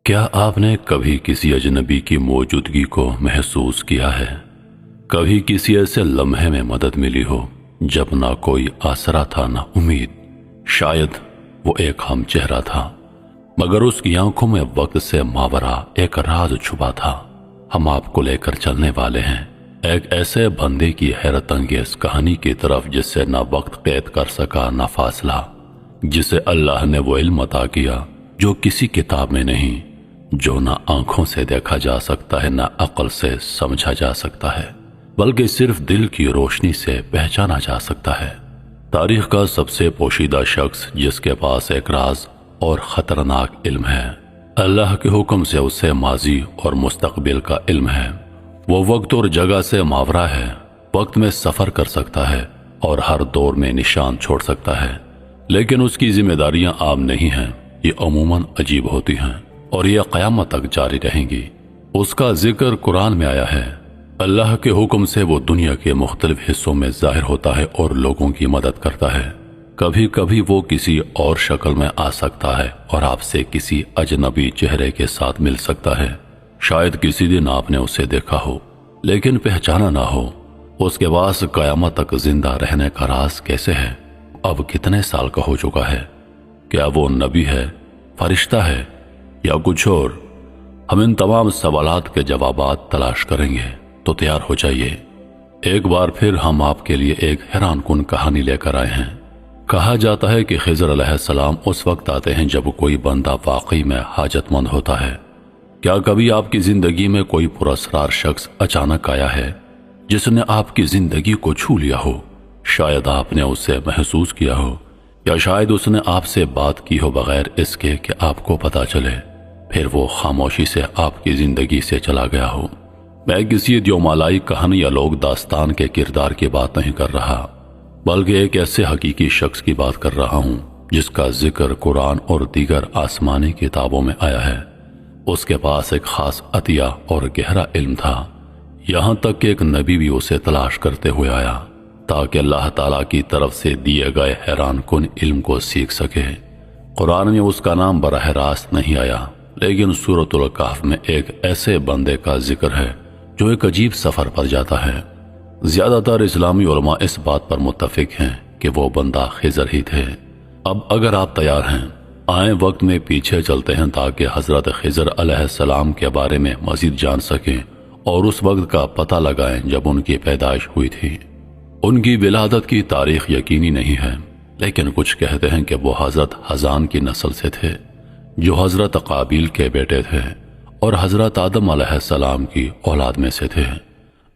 کیا آپ نے کبھی کسی اجنبی کی موجودگی کو محسوس کیا ہے؟ کبھی کسی ایسے لمحے میں مدد ملی ہو جب نہ کوئی آسرا تھا نہ امید؟ شاید وہ ایک ہم چہرہ تھا، مگر اس کی آنکھوں میں وقت سے ماورا ایک راز چھپا تھا۔ ہم آپ کو لے کر چلنے والے ہیں ایک ایسے بندے کی حیرت انگیز کہانی کی طرف جس سے نہ وقت قید کر سکا نہ فاصلہ، جسے اللہ نے وہ علم عطا کیا جو کسی کتاب میں نہیں، جو نہ آنکھوں سے دیکھا جا سکتا ہے نہ عقل سے سمجھا جا سکتا ہے، بلکہ صرف دل کی روشنی سے پہچانا جا سکتا ہے۔ تاریخ کا سب سے پوشیدہ شخص جس کے پاس ایک راز اور خطرناک علم ہے، اللہ کے حکم سے اسے ماضی اور مستقبل کا علم ہے۔ وہ وقت اور جگہ سے ماورا ہے، وقت میں سفر کر سکتا ہے اور ہر دور میں نشان چھوڑ سکتا ہے، لیکن اس کی ذمہ داریاں عام نہیں ہیں، یہ عموماً عجیب ہوتی ہیں اور یہ قیامت تک جاری رہیں گی۔ اس کا ذکر قرآن میں آیا ہے۔ اللہ کے حکم سے وہ دنیا کے مختلف حصوں میں ظاہر ہوتا ہے اور لوگوں کی مدد کرتا ہے۔ کبھی کبھی وہ کسی اور شکل میں آ سکتا ہے اور آپ سے کسی اجنبی چہرے کے ساتھ مل سکتا ہے۔ شاید کسی دن آپ نے اسے دیکھا ہو لیکن پہچانا نہ ہو۔ اس کے پاس قیامت تک زندہ رہنے کا راز کیسے ہے؟ اب کتنے سال کا ہو چکا ہے؟ کیا وہ نبی ہے، فرشتہ ہے یا کچھ اور؟ ہم ان تمام سوالات کے جوابات تلاش کریں گے، تو تیار ہو جائیے۔ ایک بار پھر ہم آپ کے لیے ایک حیران کن کہانی لے کر آئے ہیں۔ کہا جاتا ہے کہ خضر علیہ السلام اس وقت آتے ہیں جب کوئی بندہ واقعی میں حاجت مند ہوتا ہے۔ کیا کبھی آپ کی زندگی میں کوئی پراسرار شخص اچانک آیا ہے جس نے آپ کی زندگی کو چھو لیا ہو؟ شاید آپ نے اسے محسوس کیا ہو، یا شاید اس نے آپ سے بات کی ہو بغیر اس کے کہ آپ کو پتا چلے، پھر وہ خاموشی سے آپ کی زندگی سے چلا گیا ہو۔ میں کسی دیومالائی کہانی یا لوگ داستان کے کردار کی بات نہیں کر رہا، بلکہ ایک ایسے حقیقی شخص کی بات کر رہا ہوں جس کا ذکر قرآن اور دیگر آسمانی کتابوں میں آیا ہے۔ اس کے پاس ایک خاص عطیہ اور گہرا علم تھا، یہاں تک کہ ایک نبی بھی اسے تلاش کرتے ہوئے آیا تاکہ اللہ تعالیٰ کی طرف سے دیے گئے حیران کن علم کو سیکھ سکے۔ قرآن میں اس کا نام براہ راست نہیں آیا، لیکن سورۃ الکہف میں ایک ایسے بندے کا ذکر ہے جو ایک عجیب سفر پر جاتا ہے۔ زیادہ تر اسلامی علماء اس بات پر متفق ہیں کہ وہ بندہ خضر ہی تھے۔ اب اگر آپ تیار ہیں، آئیں وقت میں پیچھے چلتے ہیں تاکہ حضرت خضر علیہ السلام کے بارے میں مزید جان سکیں اور اس وقت کا پتہ لگائیں جب ان کی پیدائش ہوئی تھی۔ ان کی ولادت کی تاریخ یقینی نہیں ہے، لیکن کچھ کہتے ہیں کہ وہ حضرت حزان کی نسل سے تھے جو حضرت قابیل کے بیٹے تھے اور حضرت آدم علیہ السلام کی اولاد میں سے تھے۔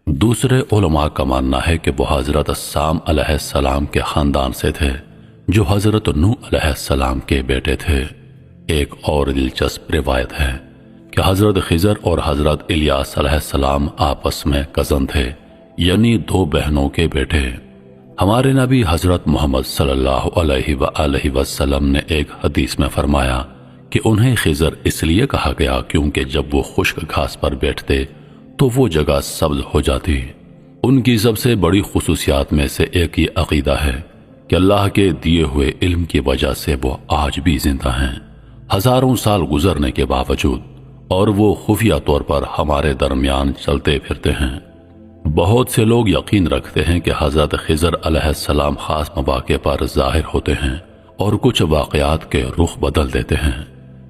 دوسرے علماء کا ماننا ہے کہ وہ حضرت سام علیہ السلام کے خاندان سے تھے جو حضرت نوح علیہ السلام کے بیٹے تھے۔ ایک اور دلچسپ روایت ہے کہ حضرت خضر اور حضرت الیاس علیہ السلام آپس میں کزن تھے، یعنی دو بہنوں کے بیٹے۔ ہمارے نبی حضرت محمد صلی اللہ علیہ وآلہ وسلم نے ایک حدیث میں فرمایا کہ انہیں خضر اس لیے کہا گیا کیونکہ جب وہ خشک گھاس پر بیٹھتے تو وہ جگہ سبز ہو جاتی۔ ان کی سب سے بڑی خصوصیات میں سے ایک یہ عقیدہ ہے کہ اللہ کے دیے ہوئے علم کی وجہ سے وہ آج بھی زندہ ہیں، ہزاروں سال گزرنے کے باوجود، اور وہ خفیہ طور پر ہمارے درمیان چلتے پھرتے ہیں۔ بہت سے لوگ یقین رکھتے ہیں کہ حضرت خضر علیہ السلام خاص مواقع پر ظاہر ہوتے ہیں اور کچھ واقعات کے رخ بدل دیتے ہیں۔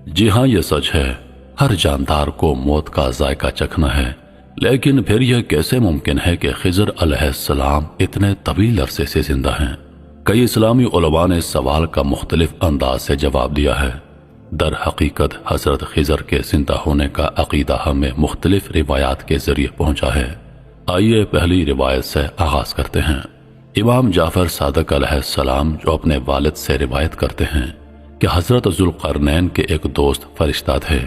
جی ہاں، یہ سچ ہے، ہر جاندار کو موت کا ذائقہ چکھنا ہے، لیکن پھر یہ کیسے ممکن ہے کہ خضر علیہ السلام اتنے طویل عرصے سے زندہ ہیں؟ کئی اسلامی علماء نے اس سوال کا مختلف انداز سے جواب دیا ہے۔ در حقیقت حضرت خضر کے زندہ ہونے کا عقیدہ ہمیں مختلف روایات کے ذریعے پہنچا ہے۔ آئیے پہلی روایت سے آغاز کرتے ہیں۔ امام جعفر صادق علیہ السلام جو اپنے والد سے روایت کرتے ہیں کہ حضرت ذوالقرنین کے ایک دوست فرشتہ تھے۔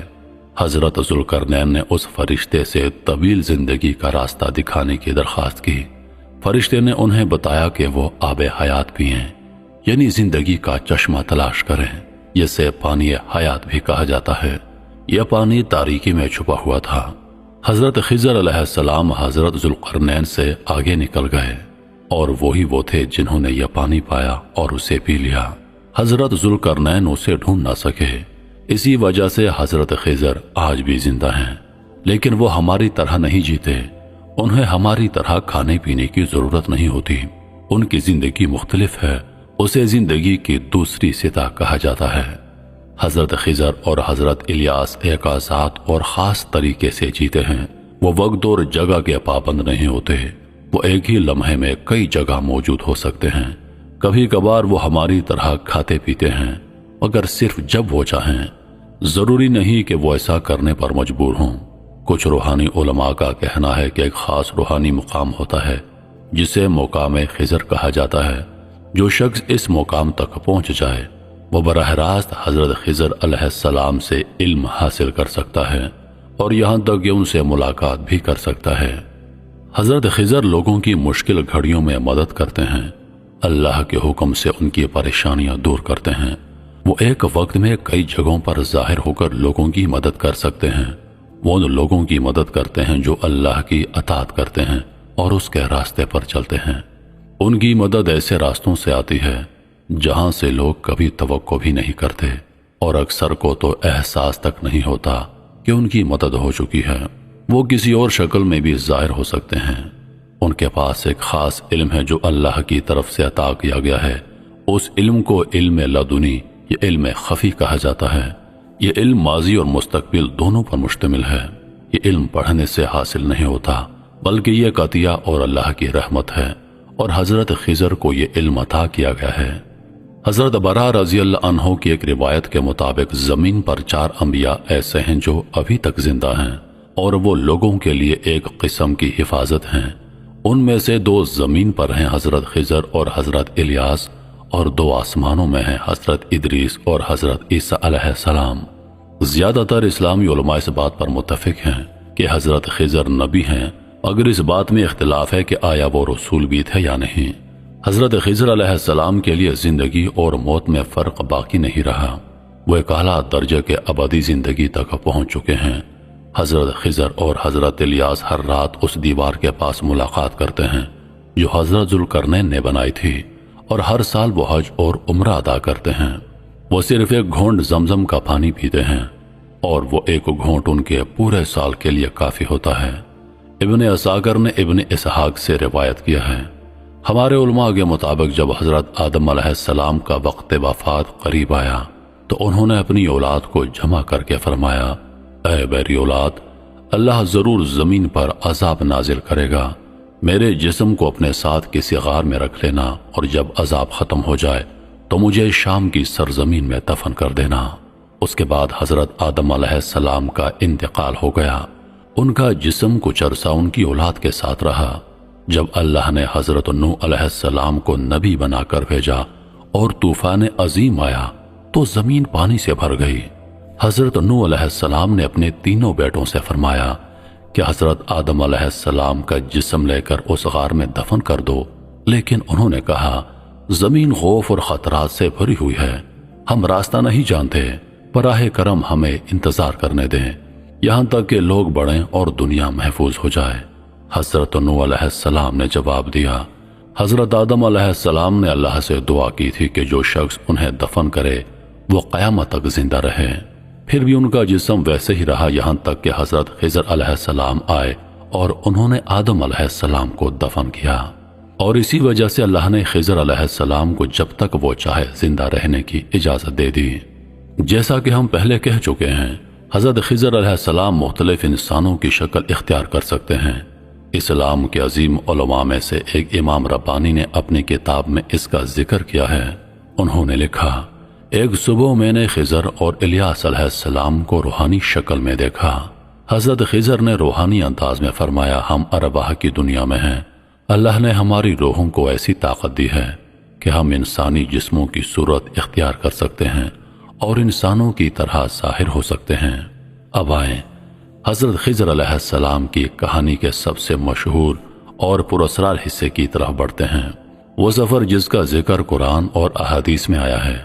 حضرت ذوالقرنین نے اس فرشتے سے طویل زندگی کا راستہ دکھانے کی درخواست کی۔ فرشتے نے انہیں بتایا کہ وہ آب حیات پئیں، یعنی زندگی کا چشمہ تلاش کریں، جسے پانی حیات بھی کہا جاتا ہے۔ یہ پانی تاریکی میں چھپا ہوا تھا۔ حضرت خضر علیہ السلام حضرت ذوالقرنین سے آگے نکل گئے اور وہی وہ تھے جنہوں نے یہ پانی پایا اور اسے پی لیا۔ حضرت ذوالقرنین اسے ڈھونڈ نہ سکے، اسی وجہ سے حضرت خضر آج بھی زندہ ہیں، لیکن وہ ہماری طرح نہیں جیتے۔ انہیں ہماری طرح کھانے پینے کی ضرورت نہیں ہوتی۔ ان کی زندگی مختلف ہے، اسے زندگی کی دوسری سطح کہا جاتا ہے۔ حضرت خضر اور حضرت الیاس ایک آزاد اور خاص طریقے سے جیتے ہیں۔ وہ وقت اور جگہ کے پابند نہیں ہوتے، وہ ایک ہی لمحے میں کئی جگہ موجود ہو سکتے ہیں۔ کبھی کبھار وہ ہماری طرح کھاتے پیتے ہیں، مگر صرف جب وہ چاہیں، ضروری نہیں کہ وہ ایسا کرنے پر مجبور ہوں۔ کچھ روحانی علماء کا کہنا ہے کہ ایک خاص روحانی مقام ہوتا ہے جسے مقام خضر کہا جاتا ہے۔ جو شخص اس مقام تک پہنچ جائے وہ براہ راست حضرت خضر علیہ السلام سے علم حاصل کر سکتا ہے اور یہاں تک کہ ان سے ملاقات بھی کر سکتا ہے۔ حضرت خضر لوگوں کی مشکل گھڑیوں میں مدد کرتے ہیں، اللہ کے حکم سے ان کی پریشانیاں دور کرتے ہیں۔ وہ ایک وقت میں کئی جگہوں پر ظاہر ہو کر لوگوں کی مدد کر سکتے ہیں۔ وہ ان لوگوں کی مدد کرتے ہیں جو اللہ کی اطاعت کرتے ہیں اور اس کے راستے پر چلتے ہیں۔ ان کی مدد ایسے راستوں سے آتی ہے جہاں سے لوگ کبھی توقع بھی نہیں کرتے، اور اکثر کو تو احساس تک نہیں ہوتا کہ ان کی مدد ہو چکی ہے۔ وہ کسی اور شکل میں بھی ظاہر ہو سکتے ہیں۔ ان کے پاس ایک خاص علم ہے جو اللہ کی طرف سے عطا کیا گیا ہے۔ اس علم کو علم لدنی یا علم خفی کہا جاتا ہے۔ یہ علم ماضی اور مستقبل دونوں پر مشتمل ہے۔ یہ علم پڑھنے سے حاصل نہیں ہوتا، بلکہ یہ ایک عطیہ اور اللہ کی رحمت ہے، اور حضرت خضر کو یہ علم عطا کیا گیا ہے۔ حضرت برا رضی اللہ عنہ کی ایک روایت کے مطابق زمین پر 4 انبیاء ایسے ہیں جو ابھی تک زندہ ہیں، اور وہ لوگوں کے لیے ایک قسم کی حفاظت ہیں۔ ان میں سے 2 زمین پر ہیں، حضرت خضر اور حضرت الیاس، اور 2 آسمانوں میں ہیں، حضرت ادریس اور حضرت عیسیٰ علیہ السلام۔ زیادہ تر اسلامی علماء اس بات پر متفق ہیں کہ حضرت خضر نبی ہیں، اگر اس بات میں اختلاف ہے کہ آیا وہ رسول بھی تھے یا نہیں۔ حضرت خضر علیہ السلام کے لیے زندگی اور موت میں فرق باقی نہیں رہا، وہ ایک اعلیٰ درجے کے ابدی زندگی تک پہنچ چکے ہیں۔ حضرت خضر اور حضرت الیاس ہر رات اس دیوار کے پاس ملاقات کرتے ہیں جو حضرت ذوالقرنین نے بنائی تھی، اور ہر سال وہ حج اور عمرہ ادا کرتے ہیں۔ وہ صرف ایک گھونٹ زمزم کا پانی پیتے ہیں، اور وہ ایک گھونٹ ان کے پورے سال کے لیے کافی ہوتا ہے۔ ابن اساکر نے ابن اسحاق سے روایت کیا ہے، ہمارے علماء کے مطابق جب حضرت آدم علیہ السلام کا وقت وفات قریب آیا تو انہوں نے اپنی اولاد کو جمع کر کے فرمایا، اے میری اولاد، اللہ ضرور زمین پر عذاب نازل کرے گا، میرے جسم کو اپنے ساتھ کسی غار میں رکھ لینا، اور جب عذاب ختم ہو جائے تو مجھے شام کی سرزمین میں دفن کر دینا۔ اس کے بعد حضرت آدم علیہ السلام کا انتقال ہو گیا۔ ان کا جسم کچھ عرصہ ان کی اولاد کے ساتھ رہا۔ جب اللہ نے حضرت نوح علیہ السلام کو نبی بنا کر بھیجا اور طوفان عظیم آیا تو زمین پانی سے بھر گئی۔ حضرت نوح علیہ السلام نے اپنے 3 بیٹوں سے فرمایا کہ حضرت آدم علیہ السلام کا جسم لے کر اس غار میں دفن کر دو، لیکن انہوں نے کہا زمین خوف اور خطرات سے بھری ہوئی ہے، ہم راستہ نہیں جانتے، براہ کرم ہمیں انتظار کرنے دیں یہاں تک کہ لوگ بڑھیں اور دنیا محفوظ ہو جائے۔ حضرت نوح علیہ السلام نے جواب دیا، حضرت آدم علیہ السلام نے اللہ سے دعا کی تھی کہ جو شخص انہیں دفن کرے وہ قیامت تک زندہ رہے، پھر بھی ان کا جسم ویسے ہی رہا یہاں تک کہ حضرت خضر علیہ السلام آئے اور انہوں نے آدم علیہ السلام کو دفن کیا، اور اسی وجہ سے اللہ نے خضر علیہ السلام کو جب تک وہ چاہے زندہ رہنے کی اجازت دے دی۔ جیسا کہ ہم پہلے کہہ چکے ہیں، حضرت خضر علیہ السلام مختلف انسانوں کی شکل اختیار کر سکتے ہیں۔ اسلام کے عظیم علماء میں سے ایک امام ربانی نے اپنی کتاب میں اس کا ذکر کیا ہے۔ انہوں نے لکھا، ایک صبح میں نے خضر اور الیاس علیہ السلام کو روحانی شکل میں دیکھا۔ حضرت خضر نے روحانی انداز میں فرمایا، ہم ارواح کی دنیا میں ہیں، اللہ نے ہماری روحوں کو ایسی طاقت دی ہے کہ ہم انسانی جسموں کی صورت اختیار کر سکتے ہیں اور انسانوں کی طرح ظاہر ہو سکتے ہیں۔ اب آئیں حضرت خضر علیہ السلام کی کہانی کے سب سے مشہور اور پراسرار حصے کی طرف بڑھتے ہیں، وہ سفر جس کا ذکر قرآن اور احادیث میں آیا ہے۔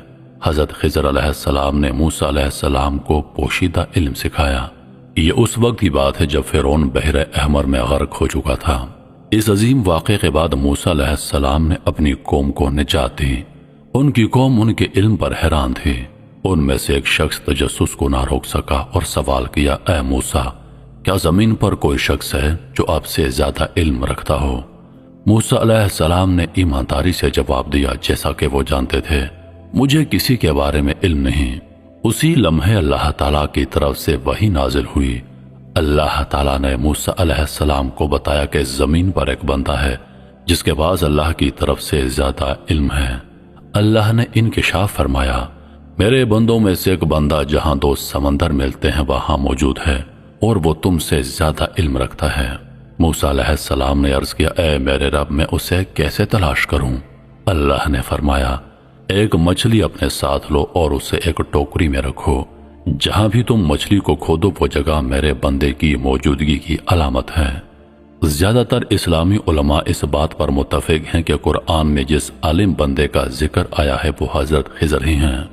حضرت خضر علیہ السلام نے موسیٰ علیہ السلام کو پوشیدہ علم سکھایا۔ یہ اس وقت کی بات ہے جب فرعون بحر احمر میں غرق ہو چکا تھا۔ اس عظیم واقعے کے بعد موسیٰ علیہ السلام نے اپنی قوم کو نجات دی۔ ان کی قوم ان کے علم پر حیران تھی۔ ان میں سے ایک شخص تجسس کو نہ روک سکا اور سوال کیا، اے موسیٰ، کیا زمین پر کوئی شخص ہے جو آپ سے زیادہ علم رکھتا ہو؟ موسیٰ علیہ السلام نے ایمانداری سے جواب دیا، جیسا کہ وہ جانتے تھے، مجھے کسی کے بارے میں علم نہیں۔ اسی لمحے اللہ تعالیٰ کی طرف سے وحی نازل ہوئی۔ اللہ تعالیٰ نے موسیٰ علیہ السلام کو بتایا کہ زمین پر ایک بندہ ہے جس کے پاس اللہ کی طرف سے زیادہ علم ہے۔ اللہ نے انکشاف فرمایا، میرے بندوں میں سے ایک بندہ جہاں دو سمندر ملتے ہیں وہاں موجود ہے اور وہ تم سے زیادہ علم رکھتا ہے۔ موسیٰ علیہ السلام نے عرض کیا، اے میرے رب، میں اسے کیسے تلاش کروں؟ اللہ نے فرمایا، ایک مچھلی اپنے ساتھ لو اور اسے ایک ٹوکری میں رکھو، جہاں بھی تم مچھلی کو کھودو وہ جگہ میرے بندے کی موجودگی کی علامت ہے۔ زیادہ تر اسلامی علماء اس بات پر متفق ہیں کہ قرآن میں جس عالم بندے کا ذکر آیا ہے وہ حضرت خضر ہی ہیں۔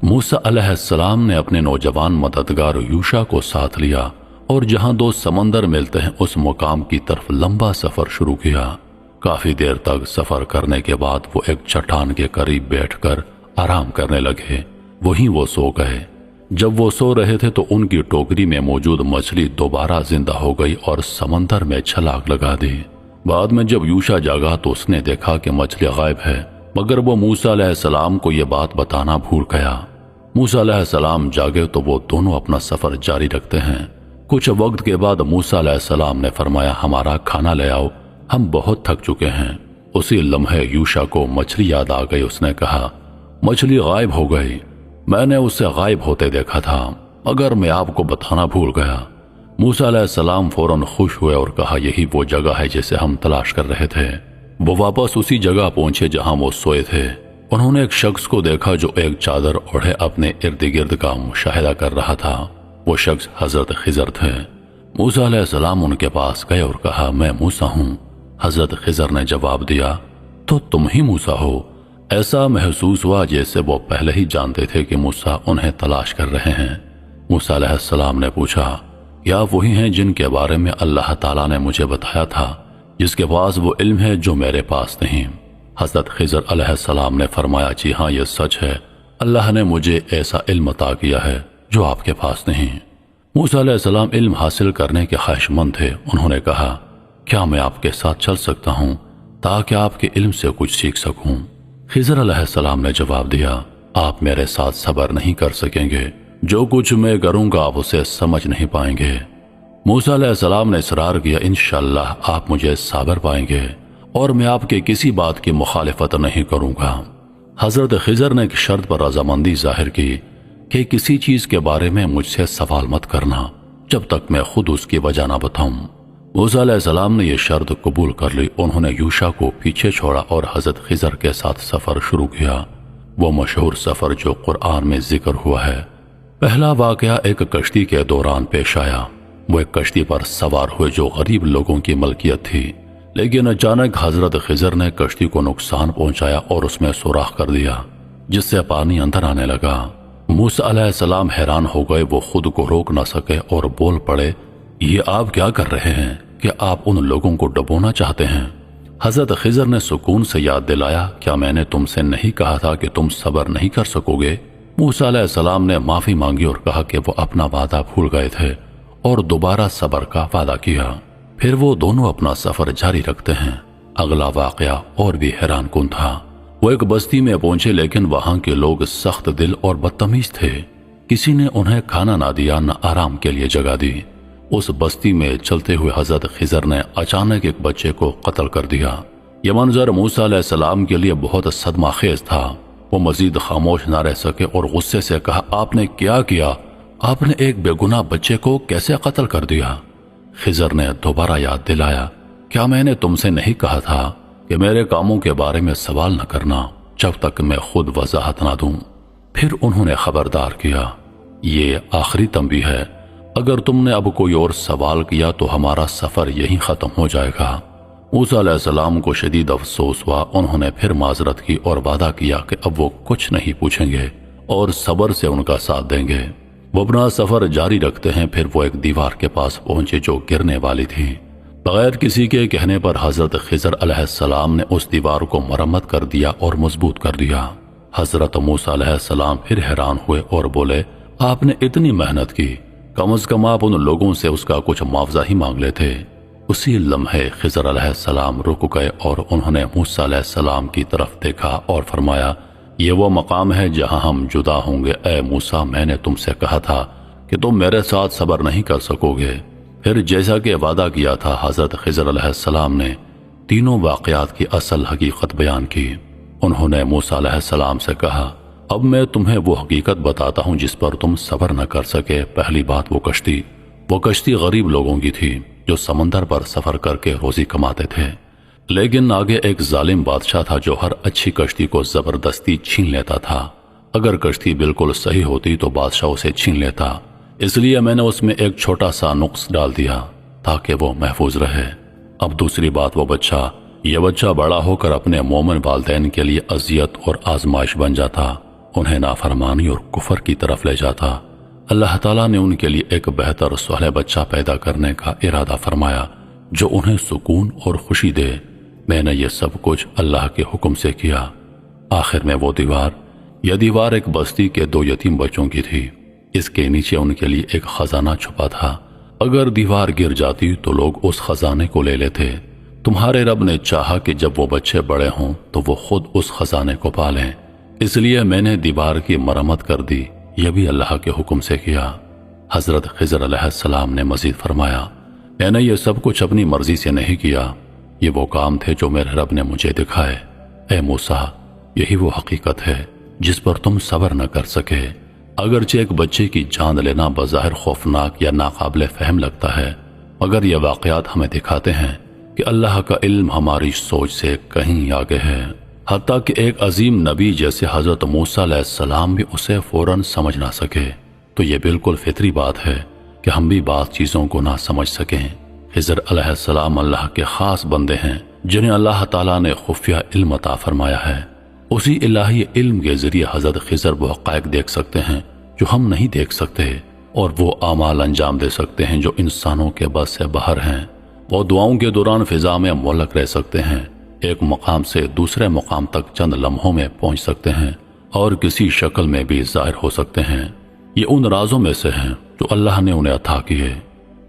موسیٰ علیہ السلام نے اپنے نوجوان مددگار یوشع کو ساتھ لیا اور جہاں دو سمندر ملتے ہیں اس مقام کی طرف لمبا سفر شروع کیا۔ کافی دیر تک سفر کرنے کے بعد وہ ایک چٹان کے قریب بیٹھ کر آرام کرنے لگے۔ وہیں وہ سو گئے۔ جب وہ سو رہے تھے تو ان کی ٹوکری میں موجود مچھلی دوبارہ زندہ ہو گئی اور سمندر میں چھلانگ لگا دی۔ بعد میں جب یوشع جاگا تو اس نے دیکھا کہ مچھلی غائب ہے، مگر وہ موسیٰ علیہ السلام کو یہ بات بتانا بھول گیا۔ موسیٰ علیہ السلام جاگے تو وہ دونوں اپنا سفر جاری رکھتے ہیں۔ کچھ وقت کے بعد موسیٰ علیہ السلام نے فرمایا، ہمارا کھانا لے آؤ، ہم بہت تھک چکے ہیں۔ اسی لمحے یوشع کو مچھلی یاد آ گئی۔ اس نے کہا، مچھلی غائب ہو گئی، میں نے اسے غائب ہوتے دیکھا تھا مگر میں آپ کو بتانا بھول گیا۔ موسیٰ علیہ السلام فوراً خوش ہوئے اور کہا، یہی وہ جگہ ہے جسے ہم تلاش کر رہے تھے۔ وہ واپس اسی جگہ پہنچے جہاں وہ سوئے تھے۔ انہوں نے ایک شخص کو دیکھا جو ایک چادر اوڑھے اپنے ارد گرد کا مشاہدہ کر رہا تھا۔ وہ شخص حضرت خضر تھے۔ موسیٰ علیہ السلام ان کے پاس گئے اور کہا، میں موسیٰ ہوں۔ حضرت خضر نے جواب دیا، تو تم ہی موسیٰ ہو؟ ایسا محسوس ہوا جیسے وہ پہلے ہی جانتے تھے کہ موسیٰ انہیں تلاش کر رہے ہیں۔ موسیٰ علیہ السلام نے پوچھا، یا وہی ہیں جن کے بارے میں اللہ تعالیٰ نے مجھے بتایا تھا، جس کے پاس وہ علم ہے جو میرے پاس نہیں؟ حضرت خضر علیہ السلام نے فرمایا، جی ہاں، یہ سچ ہے، اللہ نے مجھے ایسا علم عطا کیا ہے جو آپ کے پاس نہیں۔ موسیٰ علیہ السلام علم حاصل کرنے کے خواہش مند تھے۔ انہوں نے کہا، کیا میں آپ کے ساتھ چل سکتا ہوں تاکہ آپ کے علم سے کچھ سیکھ سکوں؟ خضر علیہ السلام نے جواب دیا، آپ میرے ساتھ صبر نہیں کر سکیں گے، جو کچھ میں کروں گا آپ اسے سمجھ نہیں پائیں گے۔ موسیٰ علیہ السلام نے اصرار کیا، انشاءاللہ آپ مجھے صابر پائیں گے اور میں آپ کے کسی بات کی مخالفت نہیں کروں گا۔ حضرت خضر نے ایک شرط پر رضامندی ظاہر کی کہ کسی چیز کے بارے میں مجھ سے سوال مت کرنا جب تک میں خود اس کی وجہ نہ بتاؤں۔ موسیٰ علیہ السلام نے یہ شرط قبول کر لی۔ انہوں نے یوشع کو پیچھے چھوڑا اور حضرت خضر کے ساتھ سفر شروع کیا، وہ مشہور سفر جو قرآن میں ذکر ہوا ہے۔ پہلا واقعہ ایک کشتی کے دوران پیش آیا۔ وہ ایک کشتی پر سوار ہوئے جو غریب لوگوں کی ملکیت تھی، لیکن اچانک حضرت خضر نے کشتی کو نقصان پہنچایا اور اس میں سوراخ کر دیا، جس سے پانی اندر آنے لگا۔ موسیٰ علیہ السلام حیران ہو گئے، وہ خود کو روک نہ سکے اور بول پڑے، یہ آپ کیا کر رہے ہیں کہ آپ ان لوگوں کو ڈبونا چاہتے ہیں؟ حضرت خضر نے سکون سے یاد دلایا، کیا میں نے تم سے نہیں کہا تھا کہ تم صبر نہیں کر سکو گے؟ موسیٰ علیہ السلام نے معافی مانگی اور کہا کہ وہ اپنا وعدہ بھول گئے تھے اور دوبارہ صبر کا وعدہ کیا۔ پھر وہ دونوں اپنا سفر جاری رکھتے ہیں۔ اگلا واقعہ اور بھی حیران کن تھا۔ وہ ایک بستی میں پہنچے لیکن وہاں کے لوگ سخت دل اور بدتمیز تھے۔ کسی نے انہیں کھانا نہ دیا، نہ آرام کے لیے جگہ دی۔ اس بستی میں چلتے ہوئے حضرت خضر نے اچانک ایک بچے کو قتل کر دیا۔ یہ منظر موسیٰ علیہ السلام کے لیے بہت صدمہ خیز تھا۔ وہ مزید خاموش نہ رہ سکے اور غصے سے کہا، آپ نے کیا کیا؟ آپ نے ایک بے گناہ بچے کو کیسے قتل کر دیا؟ خضر نے دوبارہ یاد دلایا، کیا میں نے تم سے نہیں کہا تھا کہ میرے کاموں کے بارے میں سوال نہ کرنا جب تک میں خود وضاحت نہ دوں؟ پھر انہوں نے خبردار کیا، یہ آخری تنبیہ ہے، اگر تم نے اب کوئی اور سوال کیا تو ہمارا سفر یہیں ختم ہو جائے گا۔ موسیٰ علیہ السلام کو شدید افسوس ہوا۔ انہوں نے پھر معذرت کی اور وعدہ کیا کہ اب وہ کچھ نہیں پوچھیں گے اور صبر سے ان کا ساتھ دیں گے۔ وہ اپنا سفر جاری رکھتے ہیں۔ پھر وہ ایک دیوار کے پاس پہنچے جو گرنے والی تھی۔ بغیر کسی کے کہنے پر حضرت خضر علیہ السلام نے اس دیوار کو مرمت کر دیا اور مضبوط کر دیا۔ حضرت موسیٰ علیہ السلام پھر حیران ہوئے اور بولے، آپ نے اتنی محنت کی، کم از کم آپ ان لوگوں سے اس کا کچھ معاوضہ ہی مانگ لیتے۔ اسی لمحے خضر علیہ السلام رک گئے اور انہوں نے موسیٰ علیہ السلام کی طرف دیکھا اور فرمایا، یہ وہ مقام ہے جہاں ہم جدا ہوں گے۔ اے موسیٰ، میں نے تم سے کہا تھا کہ تم میرے ساتھ صبر نہیں کر سکو گے۔ پھر جیسا کہ وعدہ کیا تھا، حضرت خضر علیہ السلام نے تینوں واقعات کی اصل حقیقت بیان کی۔ انہوں نے موسیٰ علیہ السلام سے کہا، اب میں تمہیں وہ حقیقت بتاتا ہوں جس پر تم صبر نہ کر سکے۔ پہلی بات، وہ کشتی غریب لوگوں کی تھی جو سمندر پر سفر کر کے روزی کماتے تھے، لیکن آگے ایک ظالم بادشاہ تھا جو ہر اچھی کشتی کو زبردستی چھین لیتا تھا۔ اگر کشتی بالکل صحیح ہوتی تو بادشاہ اسے چھین لیتا، اس لیے میں نے اس میں ایک چھوٹا سا نقص ڈال دیا تاکہ وہ محفوظ رہے۔ اب دوسری بات، یہ بچہ بڑا ہو کر اپنے مومن والدین کے لیے اذیت اور آزمائش بن جاتا، انہیں نافرمانی اور کفر کی طرف لے جاتا۔ اللہ تعالیٰ نے ان کے لیے ایک بہتر صالح بچہ پیدا کرنے کا ارادہ فرمایا جو انہیں سکون اور خوشی دے۔ میں نے یہ سب کچھ اللہ کے حکم سے کیا۔ آخر میں یہ دیوار ایک بستی کے 2 یتیم بچوں کی تھی۔ اس کے نیچے ان کے لیے ایک خزانہ چھپا تھا۔ اگر دیوار گر جاتی تو لوگ اس خزانے کو لے لیتے۔ تمہارے رب نے چاہا کہ جب وہ بچے بڑے ہوں تو وہ خود اس خزانے کو پالیں، اس لیے میں نے دیوار کی مرمت کر دی۔ یہ بھی اللہ کے حکم سے کیا۔ حضرت خضر علیہ السلام نے مزید فرمایا، میں نے یہ سب کچھ اپنی مرضی سے نہیں کیا، یہ وہ کام تھے جو میرے رب نے مجھے دکھائے۔ اے موسیٰ، یہی وہ حقیقت ہے جس پر تم صبر نہ کر سکے۔ اگرچہ ایک بچے کی جان لینا بظاہر خوفناک یا ناقابل فہم لگتا ہے، مگر یہ واقعات ہمیں دکھاتے ہیں کہ اللہ کا علم ہماری سوچ سے کہیں آگے ہے۔ حتیٰ کہ ایک عظیم نبی جیسے حضرت موسیٰ علیہ السلام بھی اسے فوراً سمجھ نہ سکے، تو یہ بالکل فطری بات ہے کہ ہم بھی بعض چیزوں کو نہ سمجھ سکیں۔ خضر علیہ السلام اللہ کے خاص بندے ہیں جنہیں اللہ تعالیٰ نے خفیہ علم عطا فرمایا ہے۔ اسی الہی علم کے ذریعے حضرت خضر وہ حقائق دیکھ سکتے ہیں جو ہم نہیں دیکھ سکتے، اور وہ اعمال انجام دے سکتے ہیں جو انسانوں کے بس سے باہر ہیں۔ وہ دعاؤں کے دوران فضا میں معلق رہ سکتے ہیں، ایک مقام سے دوسرے مقام تک چند لمحوں میں پہنچ سکتے ہیں، اور کسی شکل میں بھی ظاہر ہو سکتے ہیں۔ یہ ان رازوں میں سے ہیں جو اللہ نے انہیں عطا کیے۔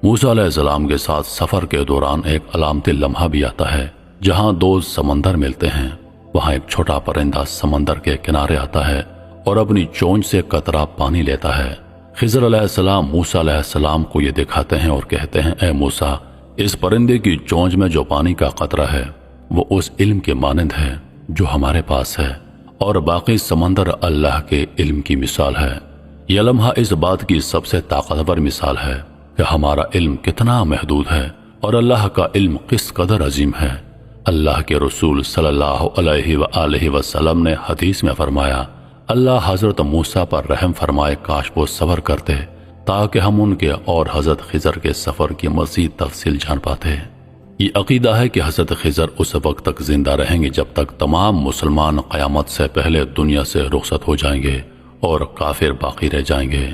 موسیٰ علیہ السلام کے ساتھ سفر کے دوران ایک علامتی لمحہ بھی آتا ہے جہاں 2 سمندر ملتے ہیں۔ وہاں ایک چھوٹا پرندہ سمندر کے کنارے آتا ہے اور اپنی چونچ سے قطرہ پانی لیتا ہے۔ خضر علیہ السلام موسیٰ علیہ السلام کو یہ دکھاتے ہیں اور کہتے ہیں، اے موسیٰ، اس پرندے کی چونچ میں جو پانی کا قطرہ ہے وہ اس علم کے مانند ہے جو ہمارے پاس ہے، اور باقی سمندر اللہ کے علم کی مثال ہے۔ یہ لمحہ اس بات کی سب سے طاقتور مثال ہے کہ ہمارا علم کتنا محدود ہے اور اللہ کا علم کس قدر عظیم ہے۔ اللہ کے رسول صلی اللہ علیہ وآلہ وسلم نے حدیث میں فرمایا، اللہ حضرت موسیٰ پر رحم فرمائے، کاش وہ صبر کرتے تاکہ ہم ان کے اور حضرت خضر کے سفر کی مزید تفصیل جان پاتے۔ یہ عقیدہ ہے کہ حضرت خضر اس وقت تک زندہ رہیں گے جب تک تمام مسلمان قیامت سے پہلے دنیا سے رخصت ہو جائیں گے اور کافر باقی رہ جائیں گے۔